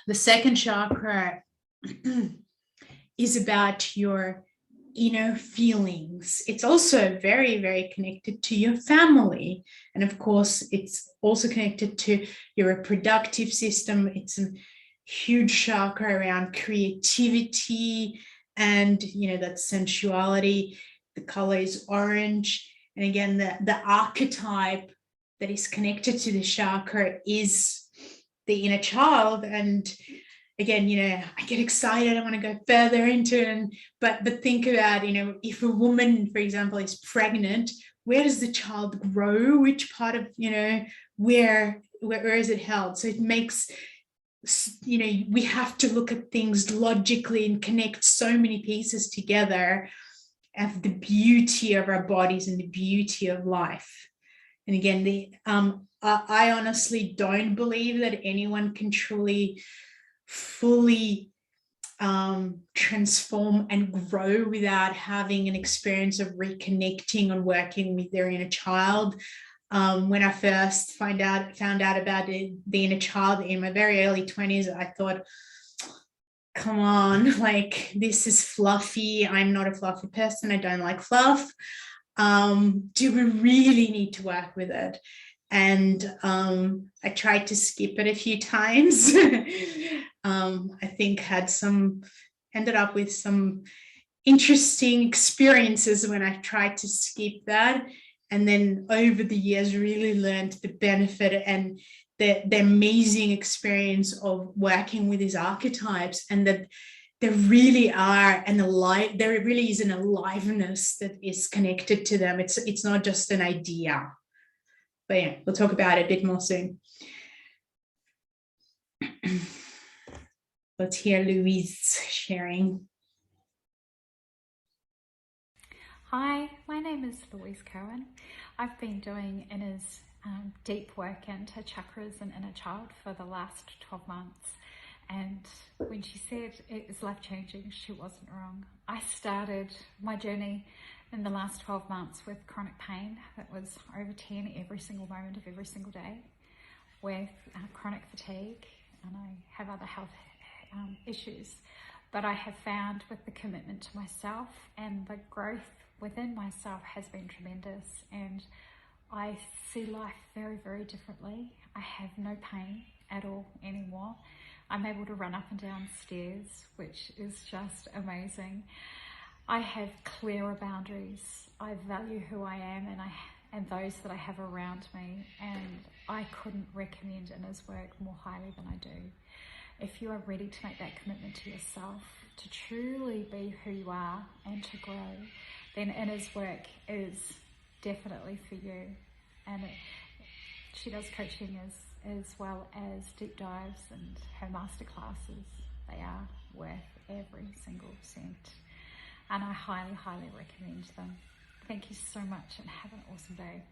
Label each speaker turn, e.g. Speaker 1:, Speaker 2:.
Speaker 1: The second chakra is about your inner feelings. It's also very, very connected to your family. And of course, it's also connected to your reproductive system. It's a huge chakra around creativity and, that sensuality. The color is orange. And again, the archetype that is connected to the chakra is the inner child. And again, I get excited. I want to go further into it. But think about, if a woman, for example, is pregnant, where does the child grow? Which part of, where is it held? So it makes, we have to look at things logically and connect so many pieces together of the beauty of our bodies and the beauty of life. And again, I honestly don't believe that anyone can truly fully transform and grow without having an experience of reconnecting and working with their inner child. When I first found out about the inner child in my very early 20s, I thought, come on, like, this is fluffy. I'm not a fluffy person. I don't like fluff. Do we really need to work with it? And I tried to skip it a few times. I think ended up with some interesting experiences when I tried to skip that. And then over the years, really learned the benefit and the amazing experience of working with these archetypes, and that there really is an aliveness that is connected to them. It's not just an idea. But yeah, we'll talk about it a bit more soon. Let's hear Louise sharing.
Speaker 2: Hi, my name is Louise Cohen. I've been doing Inner's deep work into chakras and inner child for the last 12 months. And when she said it was life-changing, she wasn't wrong. I started my journey in the last 12 months with chronic pain that was over 10 every single moment of every single day, with chronic fatigue, and I have other health issues. But I have found, with the commitment to myself and the growth within myself, has been tremendous, and I see life very, very differently. I have no pain at all anymore. I'm able to run up and down stairs, which is just amazing. I have clearer boundaries. I value who I am and those that I have around me, and I couldn't recommend Inner's work more highly than I do. If you are ready to make that commitment to yourself, to truly be who you are and to grow, then Inner's work is definitely for you. And she does coaching as well as deep dives, and her masterclasses, they are worth every single cent. And I highly, highly recommend them. Thank you so much and have an awesome day.